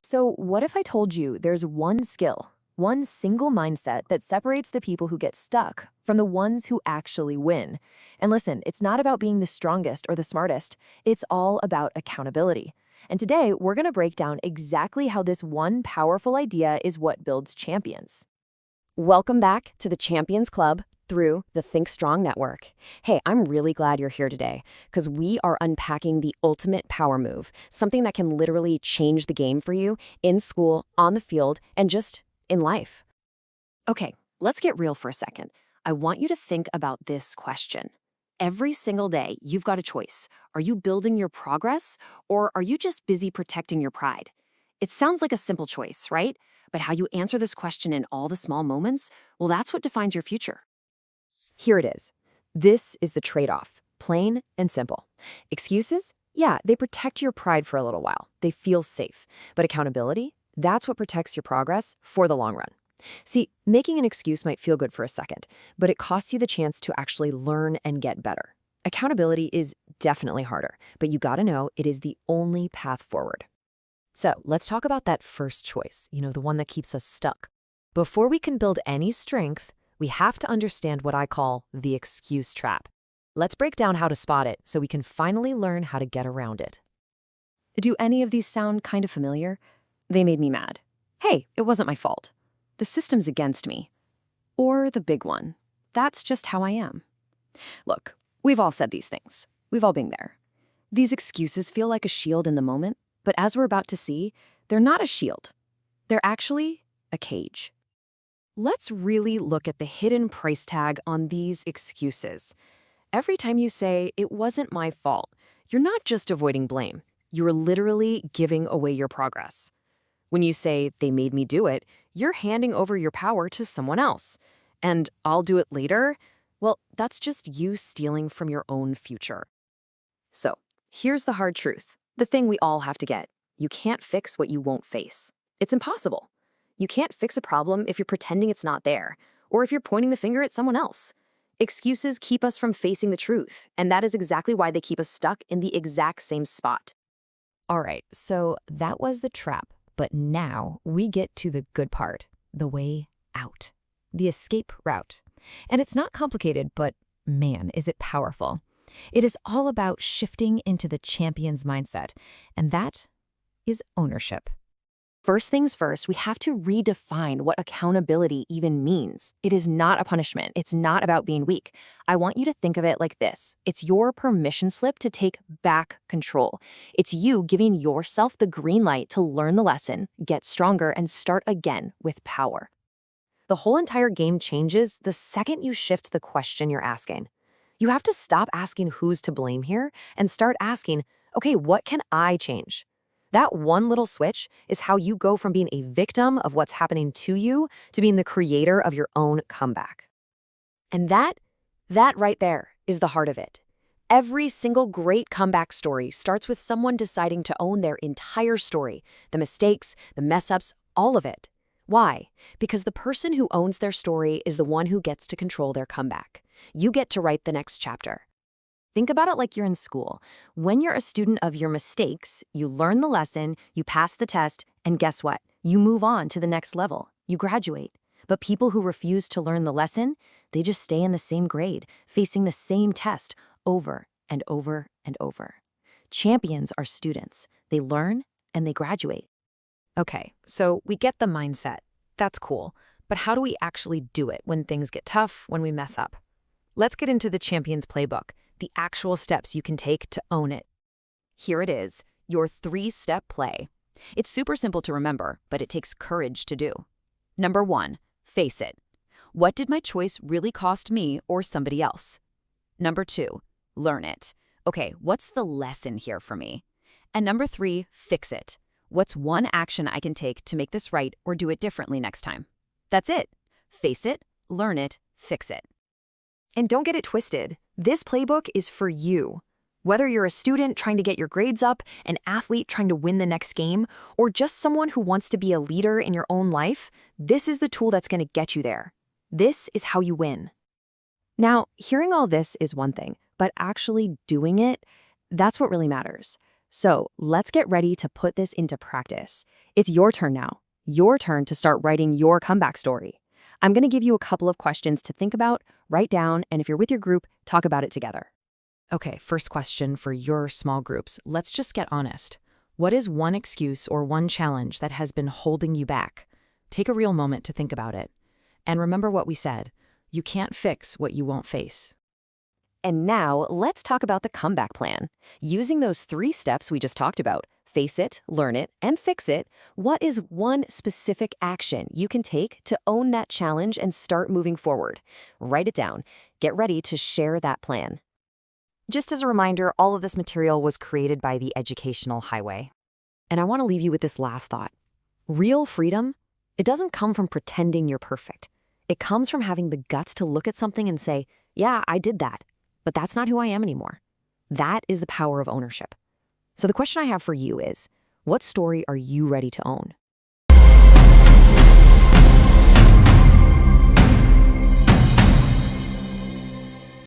So, what if I told you there's one skill, one single mindset that separates the people who get stuck from the ones who actually win? And listen, it's not about being the strongest or the smartest, it's all about accountability. And today, we're going to break down exactly how this one powerful idea is what builds champions. Welcome back to the Champions Club through the Think Strong Network. Hey, I'm really glad you're here today because we are unpacking the ultimate power move, something that can literally change the game for you in school, on the field, and just in life. Okay, let's get real for a second. I want you to think about this question. Every single day, you've got a choice. Are you building your progress, or are you just busy protecting your pride? It sounds like a simple choice, right? But how you answer this question in all the small moments, well, that's what defines your future. Here it is. This is the trade-off, plain and simple. Excuses? Yeah, they protect your pride for a little while. They feel safe. But accountability? That's what protects your progress for the long run. See, making an excuse might feel good for a second, but it costs you the chance to actually learn and get better. Accountability is definitely harder, but you gotta know it is the only path forward. So let's talk about that first choice, the one that keeps us stuck. Before we can build any strength, we have to understand what I call the excuse trap. Let's break down how to spot it so we can finally learn how to get around it. Do any of these sound kind of familiar? They made me mad. Hey, it wasn't my fault. The system's against me. Or the big one. That's just how I am. Look, we've all said these things. We've all been there. These excuses feel like a shield in the moment, but as we're about to see, they're not a shield. They're actually a cage. Let's really look at the hidden price tag on these excuses. Every time you say, "It wasn't my fault," you're not just avoiding blame. You're literally giving away your progress. When you say, "They made me do it," you're handing over your power to someone else. And "I'll do it later," well, that's just you stealing from your own future. So, here's the hard truth. The thing we all have to get. You can't fix what you won't face. It's impossible. You can't fix a problem if you're pretending it's not there, or if you're pointing the finger at someone else. Excuses keep us from facing the truth, and that is exactly why they keep us stuck in the exact same spot. All right, so that was the trap, but now we get to the good part, the way out, the escape route. And it's not complicated, but man, is it powerful. It is all about shifting into the champion's mindset, and that is ownership. First things first, we have to redefine what accountability even means. It is not a punishment. It's not about being weak. I want you to think of it like this. It's your permission slip to take back control. It's you giving yourself the green light to learn the lesson, get stronger, and start again with power. The whole entire game changes the second you shift the question you're asking. You have to stop asking who's to blame here and start asking, okay, what can I change? That one little switch is how you go from being a victim of what's happening to you to being the creator of your own comeback. And that right there is the heart of it. Every single great comeback story starts with someone deciding to own their entire story, the mistakes, the mess-ups, all of it. Why? Because the person who owns their story is the one who gets to control their comeback. You get to write the next chapter. Think about it like you're in school. When you're a student of your mistakes, you learn the lesson, you pass the test, and guess what? You move on to the next level. You graduate. But people who refuse to learn the lesson, they just stay in the same grade, facing the same test over and over and over. Champions are students. They learn and they graduate. Okay, so we get the mindset. That's cool. But how do we actually do it when things get tough, when we mess up? Let's get into the Champions Playbook, the actual steps you can take to own it. Here it is, your 3-step play. It's super simple to remember, but it takes courage to do. Number 1, face it. What did my choice really cost me or somebody else? Number 2, learn it. Okay, what's the lesson here for me? And number 3, fix it. What's one action I can take to make this right or do it differently next time? That's it. Face it, learn it, fix it. And don't get it twisted. This playbook is for you. Whether you're a student trying to get your grades up, an athlete trying to win the next game, or just someone who wants to be a leader in your own life, this is the tool that's going to get you there. This is how you win. Now, hearing all this is one thing, but actually doing it, that's what really matters. So let's get ready to put this into practice. It's your turn now. Your turn to start writing your comeback story. I'm going to give you a couple of questions to think about, write down, and if you're with your group, talk about it together. Okay, first question for your small groups. Let's just get honest. What is one excuse or one challenge that has been holding you back? Take a real moment to think about it. And remember what we said. You can't fix what you won't face. And now let's talk about the comeback plan. Using those 3 steps we just talked about, face it, learn it, and fix it, what is one specific action you can take to own that challenge and start moving forward? Write it down. Get ready to share that plan. Just as a reminder, all of this material was created by the Educational Highway. And I want to leave you with this last thought. Real freedom, it doesn't come from pretending you're perfect. It comes from having the guts to look at something and say, yeah, I did that, but that's not who I am anymore. That is the power of ownership. So the question I have for you is, what story are you ready to own?